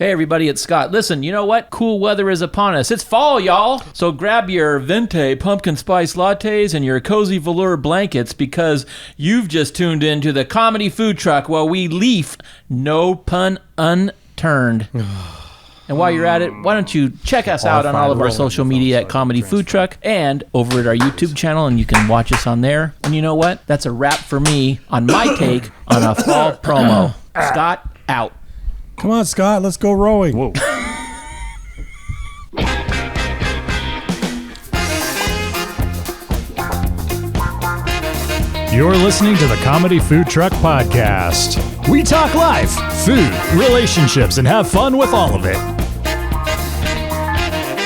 Hey everybody, it's Scott. Listen, you know what? Cool weather is upon us. It's fall, y'all. So grab your Venti pumpkin spice lattes and your cozy velour blankets because you've just tuned into the Comedy Food Truck while we leaf, no pun unturned. And while you're at it, why don't you check us out on all of our social media at Comedy Food Truck and over at our YouTube channel, and you can watch us on there. And you know what? That's a wrap for me on my take on a fall promo. Scott, out. Come on, Scott, let's go rowing. Whoa. You're listening to the Comedy Food Truck Podcast. We talk life, food, relationships, and have fun with all of it.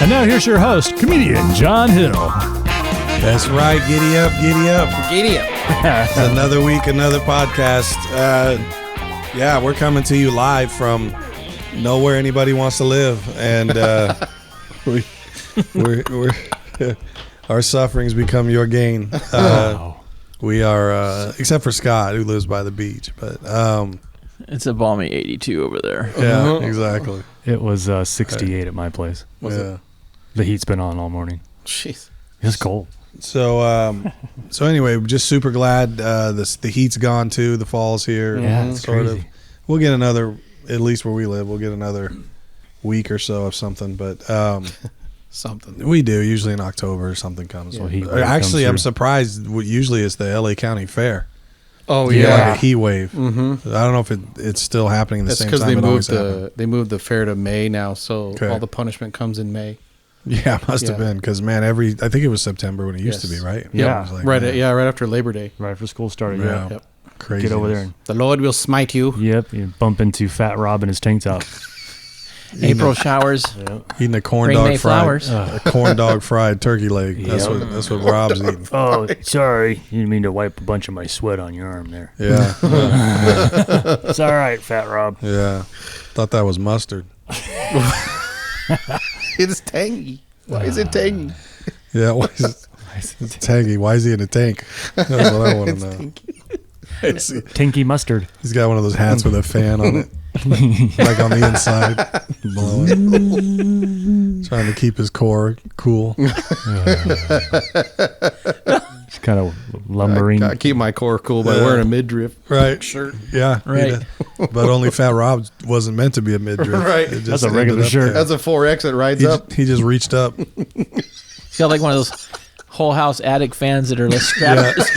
And now here's your host, comedian John Hill. That's right. Giddy up, giddy up. Giddy up. It's another week, another podcast. Yeah, we're coming to you live from nowhere anybody wants to live, and we're our sufferings become your gain. We are, except for Scott, who lives by the beach, but It's a balmy 82 over there. yeah, exactly. It was 68 at my place. Yeah. The heat's been on all morning. Jeez. It's cold. So anyway, just super glad the heat's gone too. The fall's here. Yeah, it's sort crazy. of. We'll get another, at least where we live, we'll get another week or so of something. But Something. we do usually in October or something comes. Yeah, heat wave Actually, comes I'm through. surprised. Usually it's the LA County Fair. Oh Like yeah. a heat wave. Mm-hmm. I don't know if it's still happening at the That's same because time. they it always moved happened. they moved the fair to May now, so Okay. all the punishment comes in May. Yeah, it must have Yeah. been because man, I think it was September when it used to be, Yes. right? Yeah. It was like, right. man, Right after Labor Day. Right after school started. Yeah. Yep. crazy. Get over there. And, The Lord will smite you. yep. You bump into Fat Rob in his tank top. April showers. Eating a corn Bring dog May fried, flowers. a corn dog fried turkey leg. That's Yep. what Rob's eating. Oh, sorry. You didn't mean to wipe a bunch of my sweat on your arm there. Yeah, It's all right, Fat Rob. yeah. Thought that was mustard. It's tangy. Why is it tangy? Yeah, why is it's tangy? Why is he in a tank? That's what I want to know. Tinky mustard. He's got one of those hats with a fan on it, like on the inside, blowing. Trying to keep his core cool. It's kind of lumbering. I keep my core cool by Yeah. wearing a midriff Right. shirt. Yeah. he Right. did. But only Fat Rob wasn't meant to be a midriff. Right. It just That's a ended regular up shirt. there. That's a 4X that rides He, up. he just reached up. He's got like one of those Whole House attic fans that are like strapped to his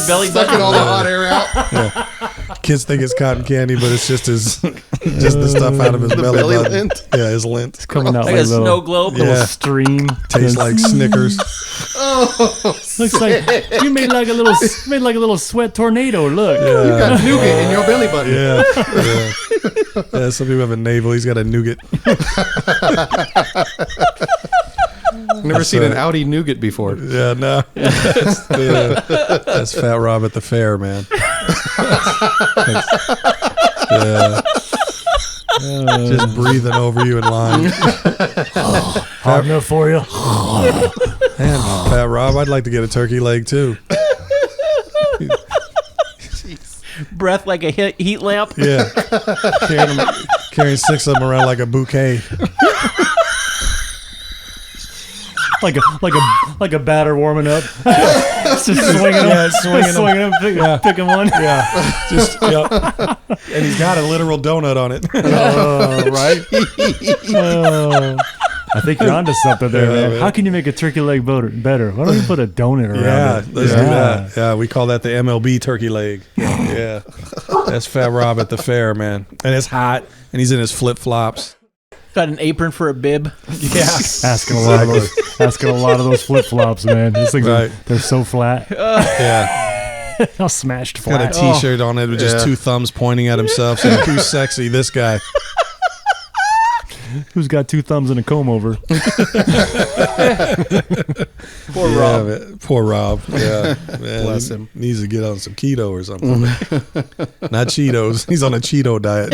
belly Sucking button. all the hot air out. Kids think it's cotton candy, but it's just the stuff out of his belly belly button. lint. Yeah, his lint. It's coming out Like like a a little, snow globe. Yeah. little stream. Tastes like Snickers. Looks like you made like a little sweat tornado. Look. You got nougat in your belly button. Yeah. Yeah, some people have a navel. He's got a nougat. Never seen an Audi nougat before. Yeah, no. That's Fat Rob at the fair, man. Yeah. Just breathing over you in line. Hard enough for you. Man, Fat Rob, I'd like to get a turkey leg too. Breath like a heat lamp. Yeah. Carrying 6 of them around like a bouquet. like a batter warming up. Just swinging them. Yeah, swinging them. Picking one. Yeah. Just, yep. And he's got a literal donut on it. Right? I think you're onto something there, Yeah, man. man. How can you make a turkey leg better? Why don't you put a donut around Yeah, it? let's do that. Yeah, we call that the MLB turkey leg. Yeah. That's Fat Rob at the fair, man. And it's hot, and he's in his flip-flops. Got an apron for a bib. Yeah. Asking a lot of those flip flops, man. These things Right. they're so flat. Yeah. All smashed Got a flat. T-shirt on it with just 2 thumbs pointing at himself. So too sexy, this guy. Who's got 2 thumbs and a comb over? Poor Yeah, Rob. man. Poor Rob. Yeah. Man, Bless he him. Needs to get on some keto or something. Not Cheetos. He's on a Cheeto diet.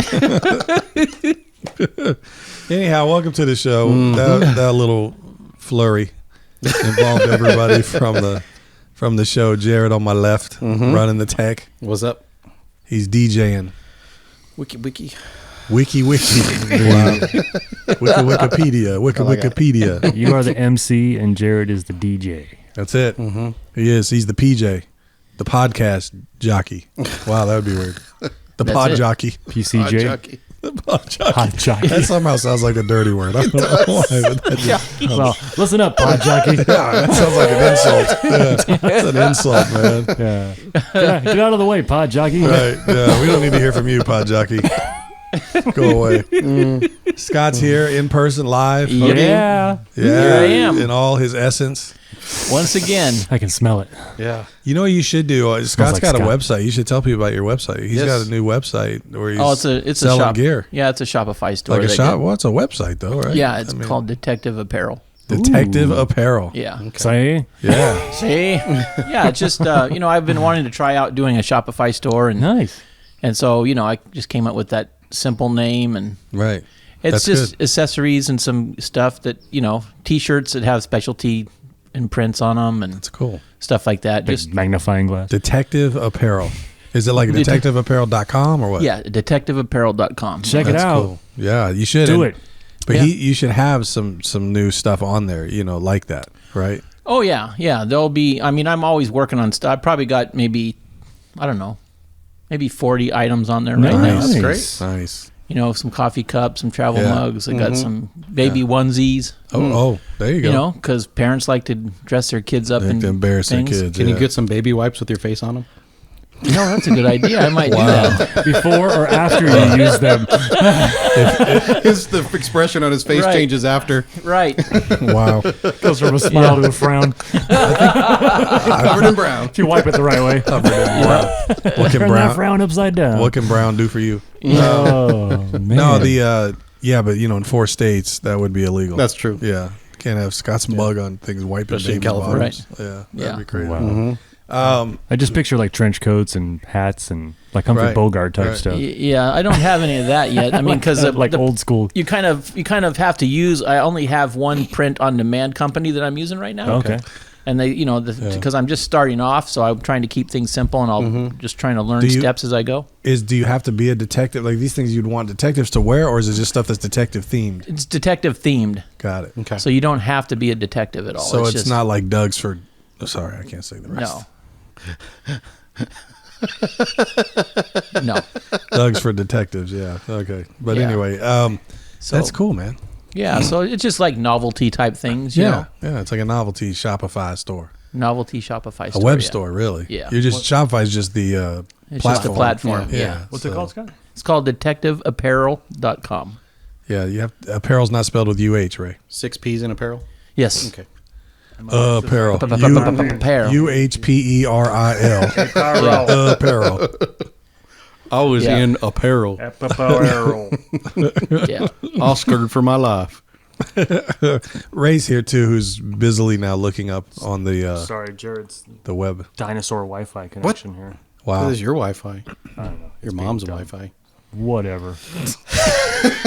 Anyhow, welcome to the show. That little flurry involved everybody from the show. Jared on my left, running the tech. What's up? He's DJing. Wiki. Wiki. Wow. Wikipedia. You are the MC and Jared is the DJ. That's it. He is. He's the PJ, the podcast jockey. Wow, that would be weird. The That's pod it. jockey. PCJ. Jockey. The pod jockey. Pod jockey. That somehow sounds like a dirty word. I don't know why. But that just, Well, listen up, pod jockey. yeah, that sounds like an insult. Yeah, that's an insult, man. Yeah. Get out of the way, pod jockey. Right. Yeah, we don't need to hear from you, pod jockey. Go away. Scott's here in person, live. Yeah. Yeah, Here I am. in all his essence. Once again. I can smell it. Yeah. You know what you should do? Scott's like got a Scott. website. You should tell people about your website. He's Yes. got a new website where he's Oh, it's a selling shop. gear. Yeah, it's a Shopify store. Like a that shop? did- Well, it's a website, though, right? Yeah, it's I mean, called Detective Apparel. Detective Apparel. Yeah. Say, Yeah. See? Yeah, it's just, I've been wanting to try out doing a Shopify store. nice. And so, I just came up with that simple name. And Right. it's That's just good. accessories and some stuff that, T-shirts that have specialty imprints on them and It's cool. stuff like that. Big Just, magnifying glass. Detective Apparel. Is it like detectiveapparel.com or what? yeah, detectiveapparel.com. Check it That's out. cool. Yeah, you should. Do And- it. But Yeah. you should have some new stuff on there, like that, right? Oh, yeah. Yeah. There'll be, I'm always working on stuff. I probably got maybe 40 items on there right now. Nice. That's great. Nice. Some coffee cups, some travel Yeah. mugs. I got some baby onesies. Oh, there you go. Because parents like to dress their kids up Like in to embarrass their things. kids. Can yeah. you get some baby wipes with your face on them? That's a good idea. I might do that. Before or after you use them. The expression on his face Right. changes after. Right. Wow. Goes from a smile to a frown. Covered in brown. If you wipe it the right way. What can Turn that Brown? frown upside down. What can Brown do for you? Oh, man. No, but in 4 states that would be illegal. That's true. Yeah, can't have Scott's mug on things wiping Especially in baby California. bottoms. Yeah, that'd Yeah. be crazy. Wow. I just picture like trench coats and hats and like Humphrey Right, Bogart type right. stuff. Yeah, I don't have any of that yet. Because Like old school. you kind of have to use. I only have one print on demand company that I'm using right now. Okay. And they, because I'm just starting off, so I'm trying to keep things simple, and I'll just trying to learn Do you- steps as I go. Do you have to be a detective? Like these things you'd want detectives to wear, or is it just stuff that's detective themed? It's detective themed, Got it. Okay. so you don't have to be a detective at all. So it's just, not like Doug's for. Oh, sorry, I can't say the rest. no. No. Doug's for detectives. Yeah. Okay. But Yeah. anyway, So, that's cool, man. Yeah, so it's just like novelty type things, you know? Yeah. It's like a novelty Shopify store, Novelty Shopify a store. web yeah. store, really. Yeah. You're just Shopify is just the It's platform. just the platform. Yeah. Yeah. What's it called, Scott? It's called detectiveapparel.com. Yeah. You have apparel's not spelled with UH, Ray. 6 P's in apparel. Yes. Okay. Apparel. Apparel. UHPERIL. Apparel. I was Yeah. in apparel. Yeah. Oscar for my life. Ray's here too, who's busily now looking up on the Sorry, Jared's the web. dinosaur Wi-Fi connection here. Wow. This is your Wi-Fi. I don't know. Your mom's Wi-Fi. Whatever.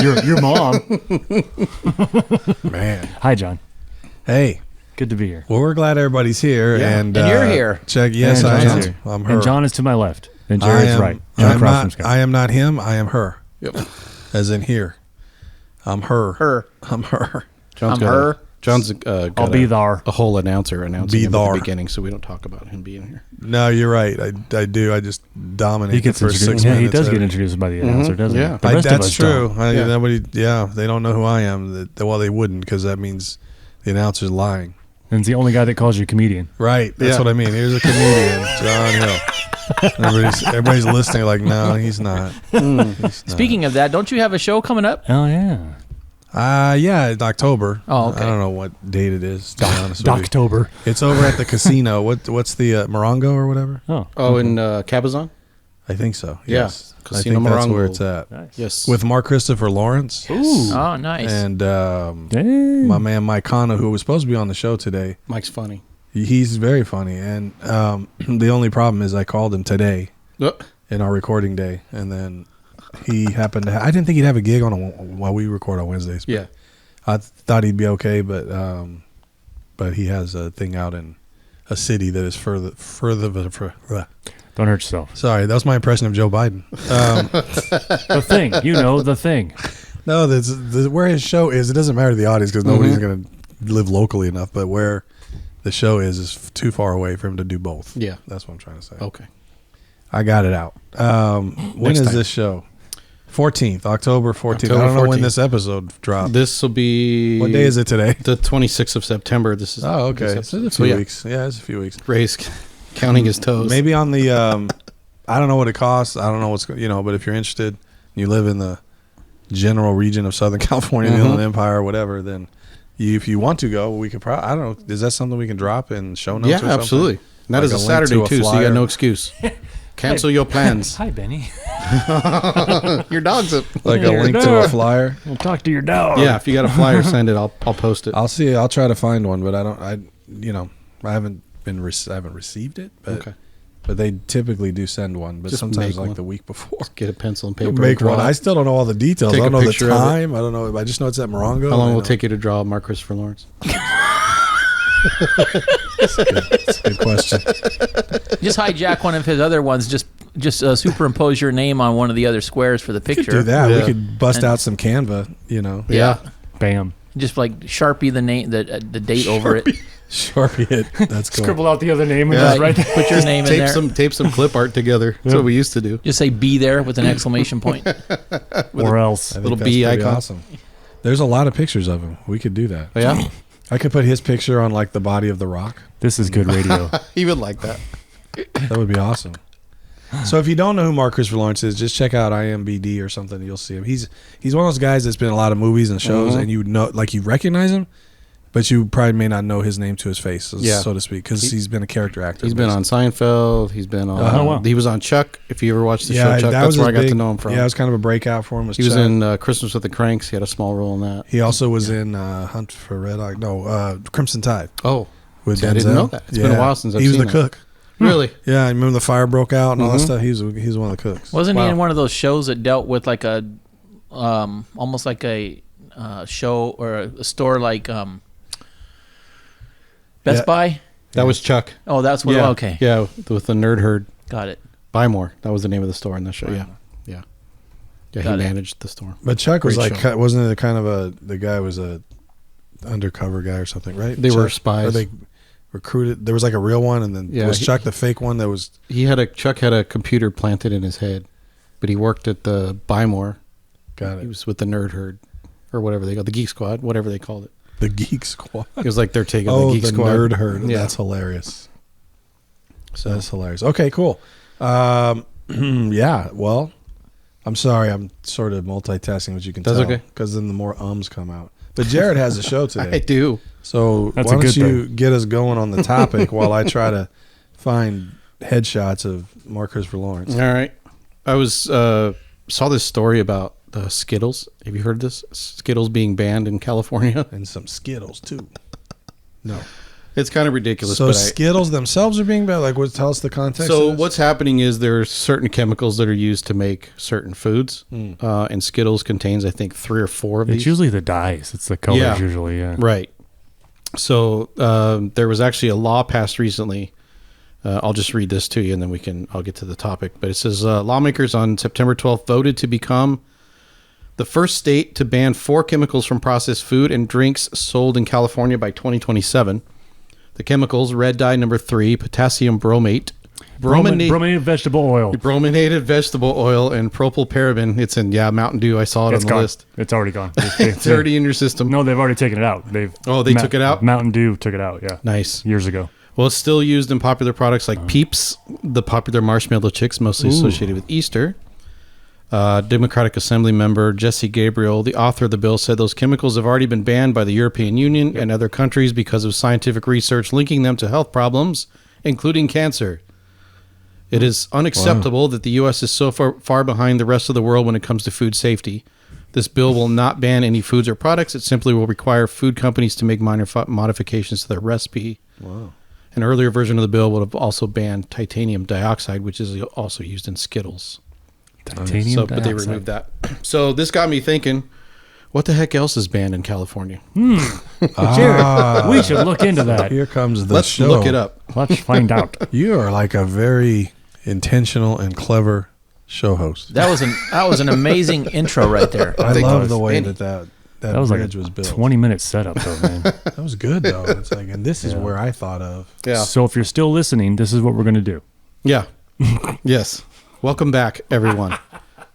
your mom. Man. Hi, John. Hey. Good to be here. Well, we're glad everybody's here, Yeah. and you're here. Check. Yes, And I John's am. here. I'm her. And John is to my left. And I Jared's am, right. John I'm across from not. Scott. I am not him. I am her. Yep. As in here. I'm her. Her. I'm her. John's I'm got her. John's got I'll be there. a whole announcer announcing Be him at thar. the beginning, so we don't talk about him being here. No, you're right. I do. I just dominate He gets the first introduced. 6 Yeah, minutes. he does get every- introduced by the announcer, doesn't Yeah. he? The rest of That's us true. don't. Yeah. Nobody. Yeah, they don't know who I am. Well, they wouldn't, because that means the announcer's lying. And he's the only guy that calls you a comedian. Right. That's Yeah. what I mean. Here's a comedian, John Hill. Everybody's listening like, no, he's not. He's not. Speaking of that, don't you have a show coming up? Oh, yeah. Yeah, it's October. Oh, okay. I don't know what date it is, to be honest with you. Doctober. It's over at the casino. What's the Morongo or whatever? Oh. Oh, in Cabazon? I think so. Yeah. Yes. I Casino think that's Morongo. where it's at. Nice. Yes. With Mark Christopher Lawrence Oh, nice. and Dang. my man Mike Cano, who was supposed to be on the show today. Mike's funny. He's very funny, and the only problem is I called him today in our recording day, and then he happened to. I didn't think he'd have a gig on while we record on Wednesdays. Yeah. I thought he'd be okay, but he has a thing out in a city that is further Don't hurt yourself. Sorry, that was my impression of Joe Biden. The Thing. You know, The Thing. No, where his show is, it doesn't matter to the audience because nobody's going to live locally enough. But where the show is too far away for him to do both. Yeah. That's what I'm trying to say. Okay. I got it out. When is this show? 14th, October 14th. I don't know when this episode dropped. This will be... What day is it today? The 26th of September. This is. Oh, okay. This So it's a few weeks. Yeah, it's a few weeks. Ray's counting his toes. Maybe on the, I don't know what it costs. I don't know what's, but if you're interested, you live in the general region of Southern California, the Inland Empire, or whatever, then if you want to go, we could probably, I don't know, is that something we can drop in show notes or something? Yeah, absolutely. And that Like is a link Saturday, to a too, so you flyer? got no excuse. Cancel your plans. Hi, Benny. Your dog's up. Like a There, link to no. a flyer? We'll talk to your dog. Yeah, if you got a flyer, send it. I'll post it. I'll see. I'll try to find one, but I haven't received it, but Okay. but they typically do send one, but Just sometimes make like one. the week before. Get a pencil and paper. Make and draw one. it. I still don't know all the details. Take I don't a know the picture of it. time. I don't know. I just know it's at Morongo. How long I will it know. take you to draw Mark Christopher Lawrence? That's a good question. Just hijack one of his other ones. Just superimpose your name on one of the other squares for the We picture. could do that. Yeah. We could bust And- out some Canva. Yeah. Bam. Just like Sharpie the name, the date over it. Sharpie it. That's cool. Scribble out the other name and Yeah. just write there. Put your name in there. Tape some clip art together. That's what we used to do. Just say "be there" with an exclamation point. Or else. I think little that's bee pretty icon. Awesome. There's a lot of pictures of him. We could do that. Oh, yeah, I could put his picture on like the body of the rock. This is good radio. he would like that. That would be awesome. So if you don't know who Mark Christopher Lawrence is, just check out IMBD or something. You'll see him. He's one of those guys that's been in a lot of movies and shows, and you know, like you recognize him, but you probably may not know his name to his face, so to speak, because he's been a character actor. He's been on Seinfeld. He's been on. Oh, wow. He was on Chuck. If you ever watched the show Chuck, that's where I got to know him from. Yeah, it was kind of a breakout for him. He was Chuck. in Christmas with the Cranks. He had a small role in that. He also was in Hunt for Red Eye. No, Crimson Tide. Oh, With see, I Denzel. didn't know that. It's been a while since I've he was seen the that. cook. Really? Yeah, I remember the fire broke out and all that stuff. He's one of the cooks. Wasn't he Wow. in one of those shows that dealt with like a, almost like a show or a store like Best Yeah. Buy? That was Chuck. Oh, that's what. Yeah. Okay, Yeah, with the Nerd Herd. got it. Buy More. That was the name of the store in the show. Yeah. Yeah. Yeah, Got he it. managed the store. But Chuck was Great like, show. wasn't it the kind of the guy was a undercover guy or something, right? They were Chuck? spies. Or they recruited. There was like a real one, and then Yeah, was he- Chuck the fake one that was. Chuck had a computer planted in his head, but he worked at the Buy More. Got He it. was with the Nerd Herd, or whatever they called the Geek Squad, whatever they called it. The Geek Squad. It was like their take on Oh, the Geek the Squad. Nerd Herd. Yeah. That's hilarious. So That's hilarious. Okay, cool. Yeah. Well, I'm sorry. I'm sort of multitasking, which you can That's tell. okay. Because then the more ums come out. But Jared has a show I today. do. So That's why a don't good you get us going on the topic while I try to find headshots of Mark Christopher Lawrence. All right. I was saw this story about Skittles. Have you heard this? Skittles being banned in California. And some Skittles, too. No. It's kind of ridiculous. So but Skittles themselves are being banned? Like, tell us the context So of this? what's happening is there are certain chemicals that are used to make certain foods, and Skittles contains, I think, 3 or 4 of It's these. usually the dyes. It's the colors Yeah. usually, yeah. Right. So there was actually a law passed recently. I'll just read this to you, and then I'll get to the topic. But it says lawmakers on September 12th voted to become the first state to ban 4 chemicals from processed food and drinks sold in California by 2027. The chemicals: red dye number 3, potassium bromate, Brominated vegetable oil. brominated vegetable oil, and propylparaben. It's in Mountain Dew. I saw it It's on the gone. list. It's already gone. It's already in your system. No, they've already taken it out. They took it out? Mountain Dew took it out, yeah. Nice. Years ago. Well, it's still used in popular products like Peeps, the popular marshmallow chicks, mostly associated with Easter. Democratic Assembly member Jesse Gabriel, the author of the bill, said those chemicals have already been banned by the European Union and other countries because of scientific research linking them to health problems, including cancer. It is unacceptable that the U.S. is so far behind the rest of the world when it comes to food safety. This bill will not ban any foods or products. It simply will require food companies to make minor modifications to their recipe. Wow. An earlier version of the bill would have also banned titanium dioxide, which is also used in Skittles. Titanium But they dioxide. removed that. So this got me thinking, what the heck else is banned in California? Jared, we should look into that. Here comes the Let's show. look it up. Let's find out. You are like a very intentional and clever show host. That was an amazing intro right there. I think love it the was. way And that That was like bridge a was built. 20-minute setup, though, man. That was good though. It's like, and this is where I thought of. Yeah. So if you're still listening, this is what we're going to do. Yeah. Yes. Welcome back, everyone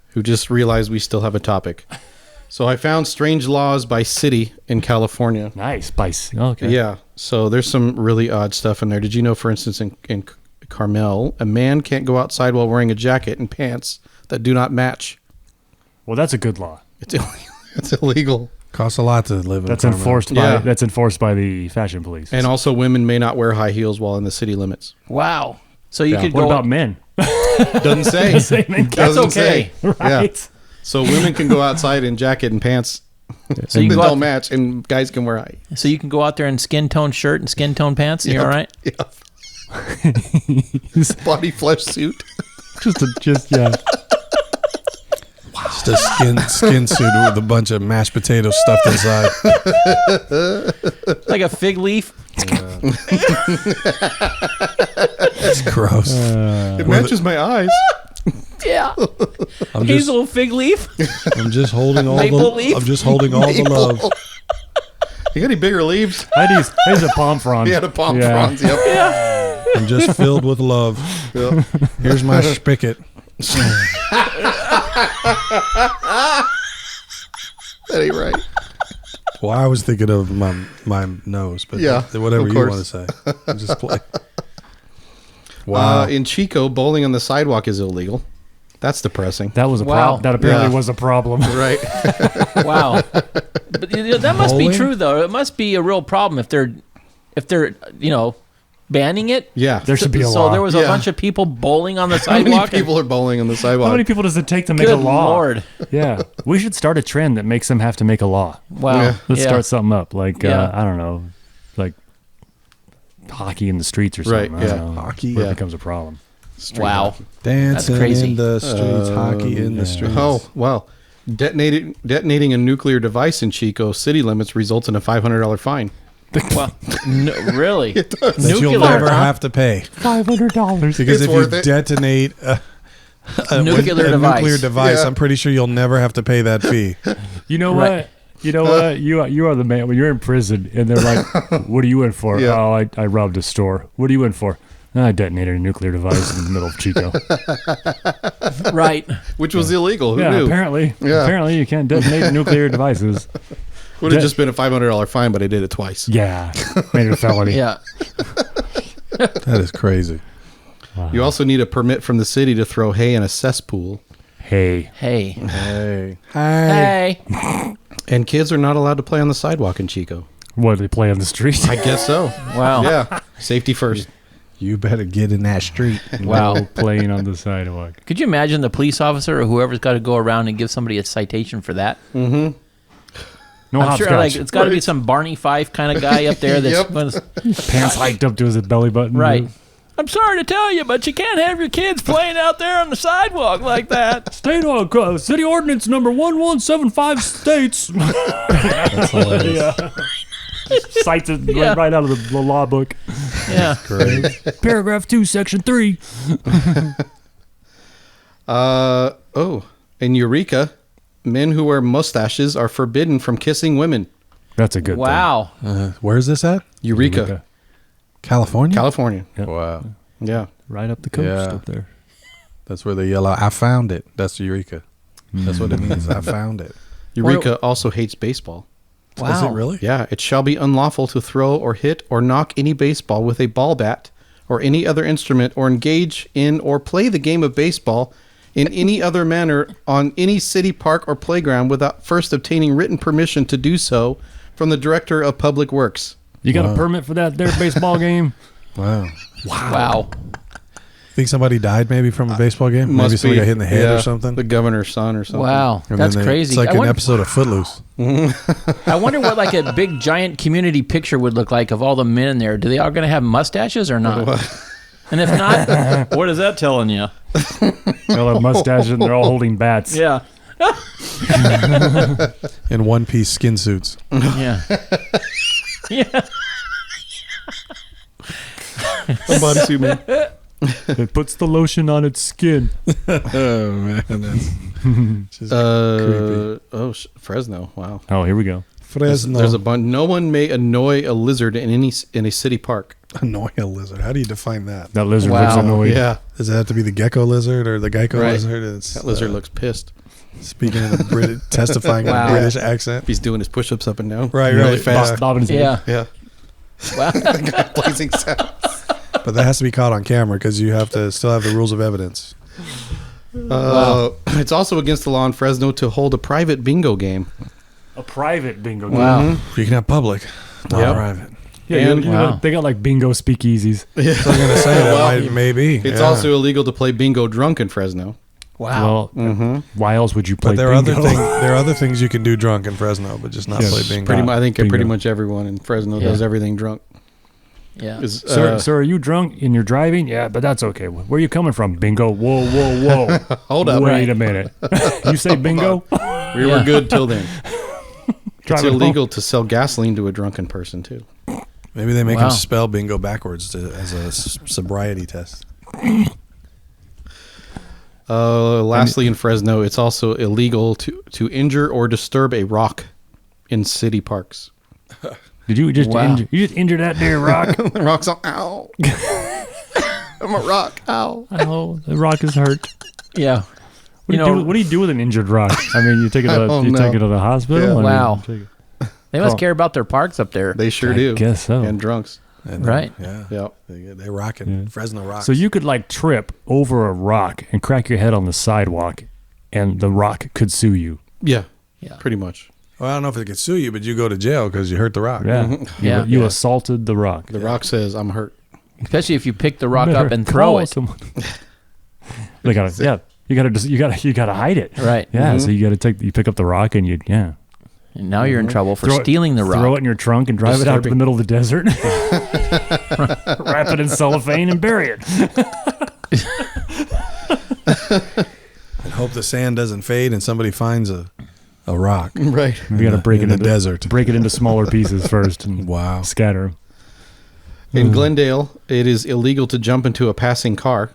who just realized we still have a topic. So I found strange laws by city in California. Nice. Spice. Okay. Yeah. So there's some really odd stuff in there. Did you know, for instance, in Carmel, a man can't go outside while wearing a jacket and pants that do not match? Well, that's a good law. It's illegal. Costs a lot to live in. That's Carmel. enforced by the fashion police. And also, women may not wear high heels while in the city limits. Wow. So you could what go. about men? Doesn't say. That's Doesn't okay. say. Right? Yeah. So women can go outside in jacket and pants So you that can go don't out, match, and guys can wear high. so you can go out there in skin tone shirt and skin tone pants, and you're all right. Yeah. Body flesh suit. Just yeah. Just a skin suit with a bunch of mashed potatoes stuffed inside. Like a fig leaf. It's gross. It matches my eyes. Yeah. I'm just, Hazel fig leaf. I'm just holding all Maple the. leaf? I'm just holding all the love. You got any bigger leaves? I had a palm frond. He had a palm Yeah. fronds. Yep. I'm just filled with love. Yep. Here's my spigot. That ain't right. Well, I was thinking of my nose, but Yeah, whatever of you want course. to say. Just play. Wow. In Chico, bowling on the sidewalk is illegal. That's depressing. That was a Wow. problem. That apparently Yeah. was a problem. Right. Wow. But that must be Bowling? true though. It must be a real problem if they're banning it. Yeah. There should be a So law. there was a Yeah. bunch of people bowling on the How many sidewalk. people are bowling on the sidewalk? How many people does it take to make Good a law? Lord. Yeah. We should start a trend that makes them have to make a law. Wow. Yeah. Let's Yeah. start something up. Like, Yeah. I don't know, like hockey in the streets or Right, something. I yeah. don't know. Hockey? Where Yeah. it becomes a problem. Wow. Dancing crazy. in the streets, hockey in the streets. Oh, wow. Detonating a nuclear device in Chico city limits results in a $500 fine. Well, no, really? That Nuclear, you'll never huh? have to pay. $500. Because It's if you worth it. detonate a Nuclear a device. nuclear device, Yeah. I'm pretty sure you'll never have to pay that fee. You know Right. what? You know what? You are the man. When you're in prison and they're like, "What are you in for?" Yeah. Oh, I robbed a store. What are you in for? I detonated a nuclear device in the middle of Chico. Right. Which was illegal. Who Yeah, knew? apparently you can't detonate nuclear devices. Would have just been a $500 fine, but I did it twice. Yeah, made it a felony. Yeah. That is crazy. You also need a permit from the city to throw hay in a cesspool. Hey, Hey. Hey. Hey. And kids are not allowed to play on the sidewalk in Chico. what, they play on the street? I guess so. Wow. Yeah. Safety first. You better get in that street. Wow. Playing on the sidewalk. Could you imagine the police officer or whoever's got to go around and give somebody a citation for that? No I'm sure hopscotch. it's got to be some Barney Fife kind of guy up there that's Yep. Pants hiked up to his belly button. right. I'm sorry to tell you, but you can't have your kids playing out there on the sidewalk like that. State city ordinance number 1175 states. That's hilarious. Cites it Yeah. right out of the law book. Yeah. Great. Paragraph 2, section 3. In Eureka, men who wear mustaches are forbidden from kissing women. That's a good Wow. Where's this at? Eureka, Eureka. California? California. Wow. Yeah. thing. Right up the coast Yeah. up there. That's where they yell out, I found it. That's Eureka. That's what it means. I found it. Eureka also hates baseball. Wow. Is it really? Yeah, it shall be unlawful to throw or hit or knock any baseball with a ball bat or any other instrument or engage in or play the game of baseball in any other manner on any city park or playground without first obtaining written permission to do so from the Director of Public Works. You got a permit for that there baseball game? Wow. Wow. Think somebody died maybe from a baseball game? Maybe Must somebody be, got hit in the head yeah, or something? The governor's son or something. Wow. And That's then crazy. It's like I an wonder, episode of Footloose. I wonder what like a big giant community picture would look like of all the men in there. Do they all going to have mustaches or not? And if not, what is that telling you? They'll have mustaches and they're all holding bats. Yeah. In one-piece skin suits. Yeah. Yeah. A bodysuit man. It puts the lotion on its skin. Oh man, that's just creepy. Fresno. Wow. Oh, here we go. Fresno. There's a bunch. No one may annoy a lizard in a city park. Annoy a lizard. How do you define that? That lizard Wow. looks annoyed. Yeah. Does it have to be the gecko lizard or the gecko Right. lizard? It's, That lizard looks pissed. speaking in a British, testifying in Wow. a British accent. He's doing his push-ups up and down. Right, really right. fast. Bobbing his head. Yeah. Yeah. Wow. Blazing sound. But that has to be caught on camera because you have to still have the rules of evidence. It's also against the law in Fresno to hold a private bingo game. A private bingo game. Wow. You can have public, not Yep. private. Yeah, And- you know, Wow. they got like bingo speakeasies. I was gonna say that Well, might, maybe. It's yeah. also illegal to play bingo drunk in Fresno. Wow. Well, why else would you play But there are bingo? there are other things you can do drunk in Fresno, but just not Yes. play bingo. Pretty much, I think Bingo. pretty much everyone in Fresno Yeah. does everything drunk. Yeah. Is, Sir, are you drunk and you're driving? Yeah, but that's okay. Where are you coming from? Bingo. Whoa, whoa, whoa. Hold up. Wait a minute. You say bingo? We were good till then. It's Driving home. illegal to sell gasoline to a drunken person too. Maybe they make Wow. him spell bingo backwards as a sobriety test. Lastly, in Fresno, it's also illegal to injure or disturb a rock in city parks. Did you just Wow. injure that there rock? The rock's on. Ow! I'm a rock. Ow! Oh, the rock is hurt. Yeah. What do you do with an injured rock? I mean, you take it to don't take know. it to the hospital. Yeah. I mean, Wow. take it- They must Oh. care about their parks up there. They sure I do. guess so. And drunks. And Right. Yeah. Yeah. They rocking Fresno rocks. So you could like trip over a rock and crack your head on the sidewalk, and the rock could sue you. Yeah. Yeah. Pretty much. Well, I don't know if it could sue you, but you go to jail because you hurt the rock. Yeah, Yeah. You assaulted the rock. The rock says, "I'm hurt." Especially if you pick the rock Better up and call throw it. someone. They gotta, yeah. You gotta hide it. Right. Yeah. So you pick up the rock and And now you're in trouble for Throw it- stealing the rock. throw it in your trunk and drive it out to the middle of the desert. Wrap it in cellophane and bury it. And hope the sand doesn't fade and somebody finds a rock. Right. We gotta break in it the desert. Break it into smaller pieces first and Wow. scatter 'em. In Glendale, it is illegal to jump into a passing car.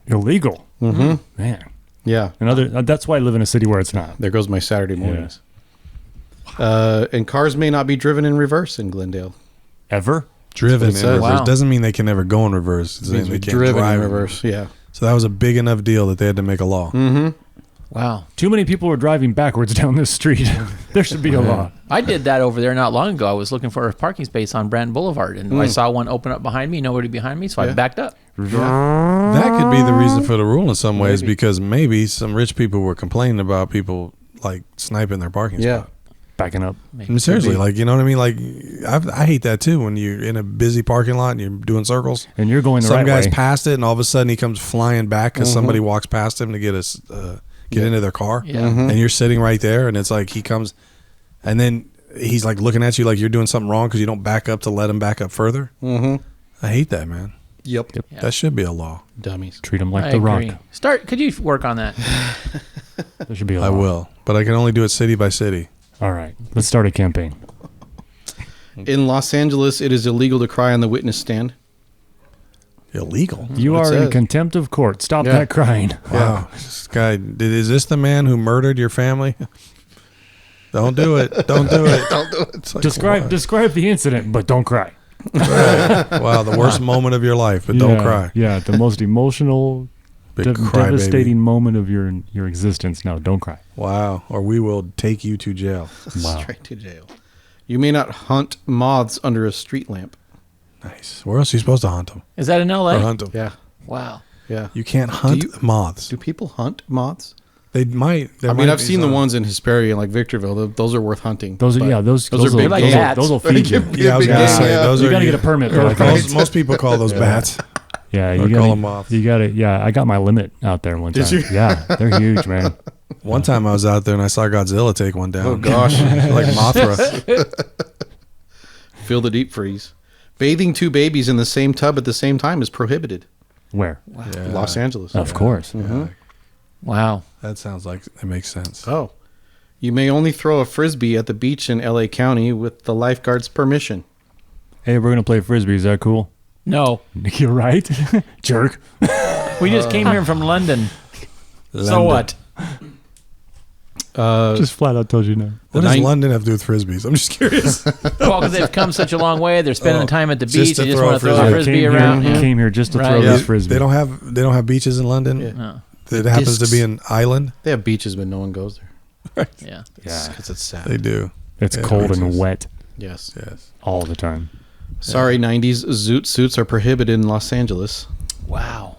Illegal. Mm-hmm. Man. Yeah. That's why I live in a city where it's not. There goes my Saturday mornings. And cars may not be driven in reverse in Glendale. Ever? Driven in That's what it reverse says. doesn't mean they can never go in reverse. It's It means they we can't driven drive in reverse. Yeah. So that was a big enough deal that they had to make a law. Wow. Too many people are driving backwards down this street. There should be a law. I did that over there not long ago. I was looking for a parking space on Brandon Boulevard, and I saw one open up behind me, nobody behind me, so I backed up. That could be the reason for the rule in some ways because maybe some rich people were complaining about people like sniping their parking Yeah. spot. Backing up. I mean, seriously, like, you know what I mean? Like, I hate that too when you're in a busy parking lot and you're doing circles. And you're going the Some right guy's way. past it and all of a sudden he comes flying back because somebody walks past him to get into their car. Yeah. And you're sitting right there and it's like he comes and then he's like looking at you like you're doing something wrong because you don't back up to let him back up further. I hate that, man. Yep. Yeah. That should be a law. Dummies. Treat them like I the agree. rock. Could you work on that? There should be a law. I will, but I can only do it city by city. All right. Let's start a campaign. In Los Angeles, it is illegal to cry on the witness stand. Illegal. You what it are in says. contempt of court. Stop Yeah. that crying. Wow. This guy, is this the man who murdered your family? Don't do it. Don't do it. Don't do it. It's like, Describe the incident, but don't cry. wow, the worst moment of your life, but don't cry. Yeah, the most emotional, Big cry devastating baby. moment of your existence. No, don't cry. Wow. Or we will take you to jail. Wow. Straight to jail. You may not hunt moths under a street lamp. Nice. Where else are you supposed to hunt them? Is that in L.A.? Or hunt them? Yeah. Wow. Yeah. You can't hunt moths. Do people hunt moths? They might. I mean, I've seen the ones in Hesperia and like Victorville. Those are worth hunting. Those are But those are big like game. cats. Those will feed you. Yeah, I was going to say, those You are. got to get a permit for like those. Most people call those bats. Yeah, Or you call got them moths. You got to. Yeah, I got my limit out there one time. Did you? Yeah, they're huge, man. One time I was out there and I saw Godzilla take one down. Oh gosh. Like Mothra. Feel the deep freeze. Bathing two babies in the same tub at the same time is prohibited. Where? Los Angeles. Of course. Wow. That sounds like it makes sense. Oh. You may only throw a frisbee at the beach in LA County with the lifeguard's permission. Hey, we're gonna play frisbee. Is that cool? No. You're right. Jerk. We just came here from London. So what? Just flat out told you no. What does London have to do with frisbees? I'm just curious. Well, because they've come such a long way. They're spending time at the just beach. to They just throw a want to throw a frisbee. frisbee around. Came here just to Right. throw Yeah. this frisbee. They don't have beaches in London. No. It happens Discs. to be an island. They have beaches, but no one goes there. Yeah. Yeah. Because it's sad. They do. It's Yeah, cold makes and sense. wet Yes. Yes. all the time. Sorry, 90s. Zoot suits are prohibited in Los Angeles. Wow.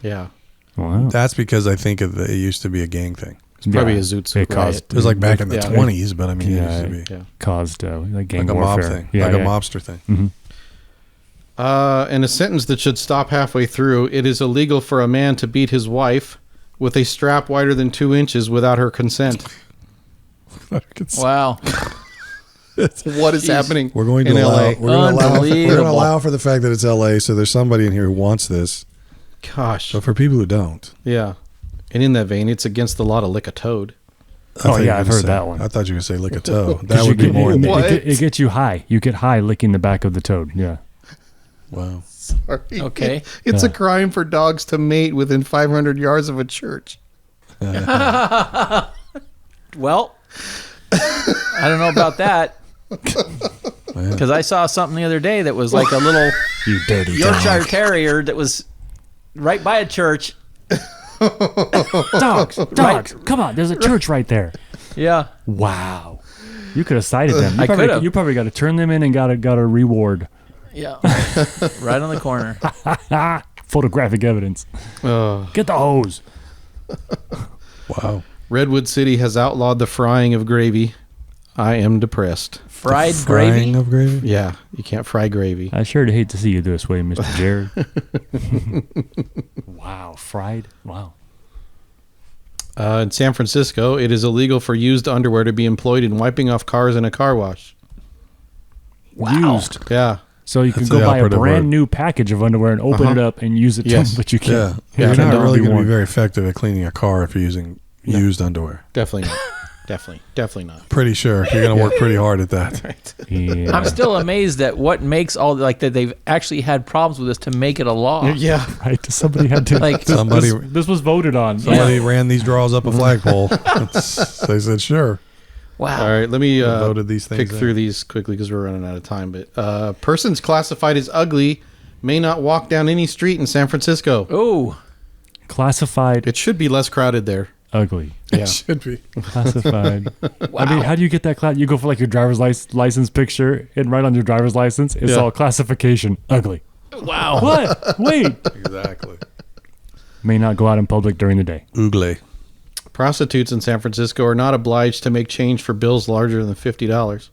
Yeah. Wow. That's because I think it used to be a gang thing. It's probably a Zoot suit It caused. It was like back in the Yeah. 20s, but I mean, Yeah. it used to be Yeah. caused like gang like a mob warfare. thing, Yeah, like yeah. a mobster thing. And a sentence that should stop halfway through. It is illegal for a man to beat his wife with a strap wider than 2 inches without her consent. Wow. What is happening? We're going to in allow. LA? We're going to Unbelievable. allow for the fact that it's LA. So there's somebody in here who wants this. Gosh. But for people who don't, Yeah. And in that vein, it's against the law to lick a toad. I thought you yeah, were I've gonna heard say- that one. I thought you were gonna say lick a toe. 'Cause That you would be get- more. it gets you high. You get high licking the back of the toad. Yeah. Wow. Okay. It's Yeah. a crime for dogs to mate within 500 yards of a church. Well, I don't know about that. Because I saw something the other day that was like a little You dirty Yorkshire dog. Terrier that was right by a church. Dogs. Come on. There's a church right there. Yeah. Wow. You could have cited them. I could've. You probably got to turn them in and got a reward. Yeah. Right on the corner. Photographic evidence. Get the hose. Wow. Redwood City has outlawed the frying of gravy. I am depressed. Fried Frying gravy. of gravy. Yeah, you can't fry gravy. I sure hate to see you this way, Mr. Jared. Wow. Fried? Wow. In San Francisco, it is illegal for used underwear to be employed in wiping off cars in a car wash. Wow. Used. Yeah. So you can That's go the buy a operative brand word. new package of underwear and open it up and use it, Yes. but you Yeah. can't. You're it not cannot really be going to worn. be very effective at cleaning a car if you're using used underwear. Definitely not. Definitely not. Pretty sure you're going to work pretty hard at that. Right. Yeah. I'm still amazed at what makes all like that they've actually had problems with this to make it a law. Yeah. Right. Somebody had to. Like Somebody, This was voted on. somebody ran these draws up a flagpole. They said, "Sure." wow. All right, let me voted these things pick in. through these quickly because we're running out of time. But persons classified as ugly may not walk down any street in San Francisco. Oh, Classified It should be less crowded there. ugly. Yeah. Should be. Classified. I mean, how do you get that class? You go for like your driver's license picture, and right on your driver's license, it's Yeah. all classification ugly. wow. What? Wait. Exactly. May not go out in public during the day. Oogle. Prostitutes in San Francisco are not obliged to make change for bills larger than $50.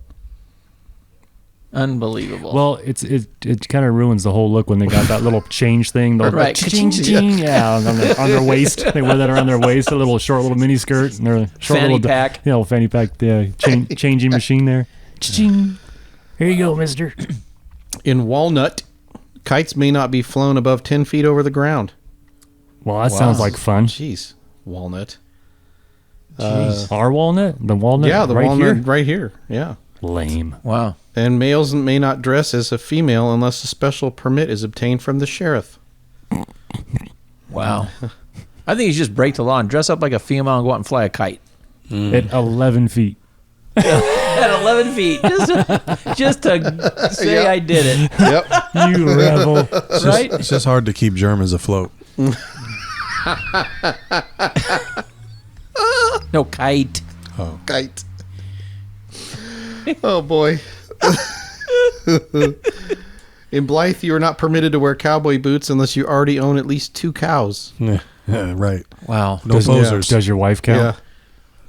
Unbelievable. Well, it kind of ruins the whole look when they got that little change thing. The Right. Ching, ching, yeah, on their waist. They wear that around their waist, a little short little mini skirt, and their short Fanny little pack. Yeah, little fanny pack. The changing machine there. Ching. Here you go, mister. In Walnut, kites may not be flown above 10 feet over the ground. Well, that sounds like fun. Jeez. Walnut. Our walnut? The walnut? Yeah, the right walnut here? right here. Yeah. Lame. wow. And males may not dress as a female unless a special permit is obtained from the sheriff. Wow. I think you should just break the law and dress up like a female and go out and fly a kite. At 11 feet. At 11 feet. Just to say I did it. Yep. You rebel. Right? It's just hard to keep Germans afloat. No, kite. Kite. Oh, boy. In Blythe, you are not permitted to wear cowboy boots unless you already own at least 2 cows. Yeah, right. Wow. No posers. Does your wife count?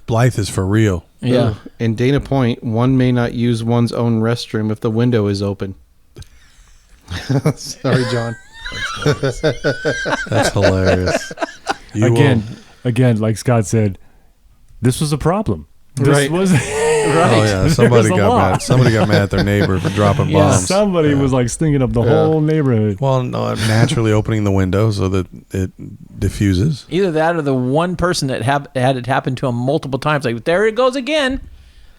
Blythe is for real. Yeah. In Dana Point, one may not use one's own restroom if the window is open. Sorry, John. That's hilarious. You Again, like Scott said, this was a problem. This Right. was Oh yeah, somebody There's a got law. mad. Somebody got mad at their neighbor for dropping Yeah, bombs. somebody was like stinking up the whole neighborhood. Well, no, naturally opening the window so that it diffuses. Either that or the one person that had it happen to him multiple times. Like, there it goes again.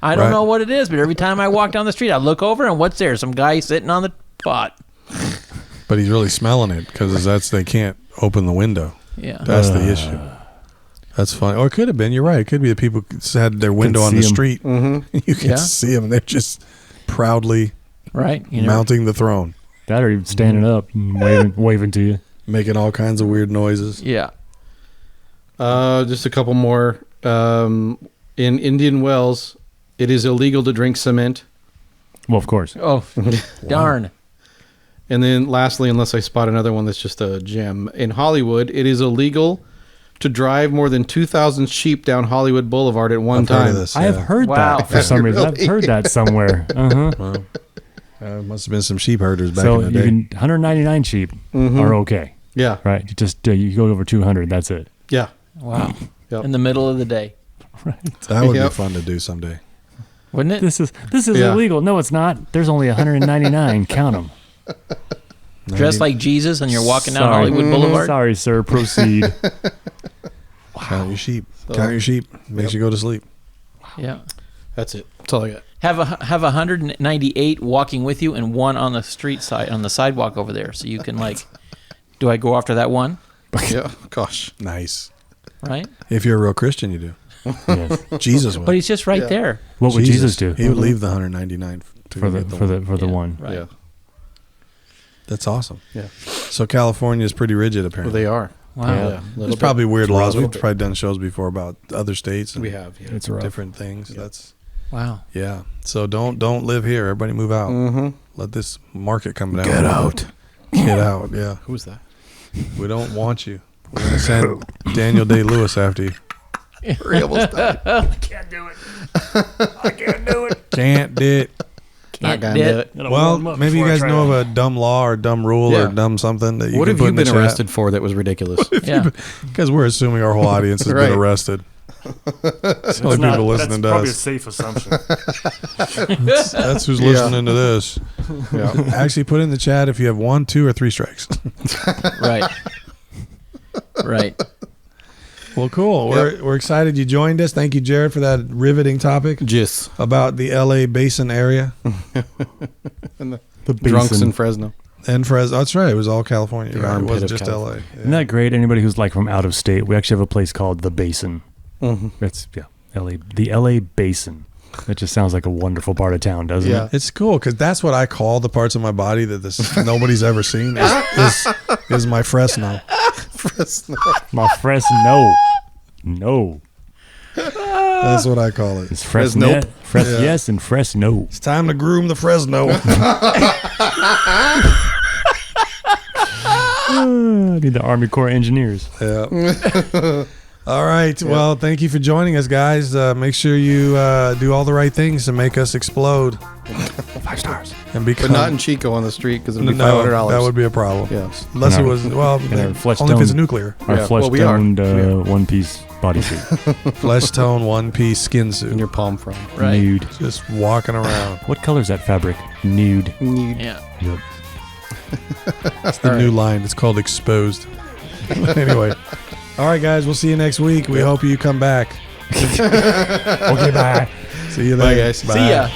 I don't Right. know what it is, but every time I walk down the street, I look over and what's there? Some guy sitting on the pot. but he's really smelling it because they can't open the window. Yeah. That's the issue. That's funny. Or it could have been. You're right. It could be the people had their window on the see 'em. street. Mm-hmm. You can Yeah. see them. They're just proudly Right. You know, mounting the throne, That or even standing up and waving to you. making all kinds of weird noises. yeah. Just a couple more. In Indian Wells, it is illegal to drink cement. Well, of course. Oh, darn. And then lastly, unless I spot another one that's just a gem, in Hollywood, it is illegal to drive more than 2,000 sheep down Hollywood Boulevard at one I've heard time. of this. I have yeah. heard Wow. that for some reason. I've heard that somewhere. Well, must have been some sheep herders back So in the you day. can 199 sheep are okay, Yeah, right? You just you go over 200. That's it. yeah. Wow. Yep. In the middle of the day. That would Yep. be fun to do someday. Wouldn't it? This is Yeah. illegal. No, it's not. There's only 199. Count them. Dressed like Jesus and you're walking down Hollywood Boulevard? Sorry, sir. Proceed. Count your sheep. Count your sheep. Makes you go to sleep. Yeah. That's it. That's all I got. Have 198 walking with you and one on the street side, on the sidewalk over there. So you can do I go after that one? Yeah, gosh. Nice. Right? If you're a real Christian, you do. Yes. Jesus would. But he's just right there. What would Jesus do He would leave the 199 to for go the get for the Yeah, one? Right. Yeah, That's awesome. yeah. So California is pretty rigid, Well, apparently. they are. Wow. Yeah. Yeah, a little There's bit. probably weird A laws. little We've bit. probably done shows before about other states. And We have. Yeah. It's rough. different things. That's Wow. yeah. So don't live here. Everybody move out. Mm-hmm. Let this market come down. Get out. Get out. Yeah. Who's that? We don't want you. We're gonna send Daniel Day-Lewis after you. We almost died. Can't do it. Can't gonna do do it. it. Well, maybe you guys know of a dumb law or dumb rule Yeah. or dumb something that you What can have put you in the been chat. arrested for that was ridiculous? Yeah. Because we're assuming our whole audience has Right. been arrested. It's the only people listening to us. safe assumption. That's who's Yeah. listening to this. Yeah. Actually, put in the chat if you have 1, 2, or 3 strikes. Right. Right. Well, cool. We're excited you joined us. Thank you, Jared, for that riveting topic Just about the LA Basin area and the The drunks basin. in Fresno. and Fresno. That's right. It was all California. The Right? It armpit wasn't of just California. LA. Isn't that great? Anybody who's from out of state, we actually have a place called the Basin. That's LA, the LA Basin. That just sounds like a wonderful part of town, doesn't Yeah. it? It's cool because that's what I call the parts of my body that nobody's ever seen is my Fresno. Fresno. My Fresno. No. That's what I call it. It's Fresno. Fresnope. Yes, and Fresno. It's time to groom the Fresno. I need the Army Corps of Engineers. Yeah. All right. Well, thank you for joining us, guys. Make sure you do all the right things to make us explode 5 stars. and become. But not in Chico on the street because it'd be no, $500. that would be a problem. Yeah. Unless it And our- was well, and our flesh only if it's tone. nuclear. Our Yeah, well, we are. flesh-toned one-piece bodysuit. Flesh tone, one piece skin in suit, your palm front. Right. Nude. just walking around. What color is that fabric? Nude. Yeah. Yep. It's the new line. It's called exposed. Anyway. All right, guys. We'll see you next week. We hope you come back. Okay, bye. See you Bye, then. guys. See ya.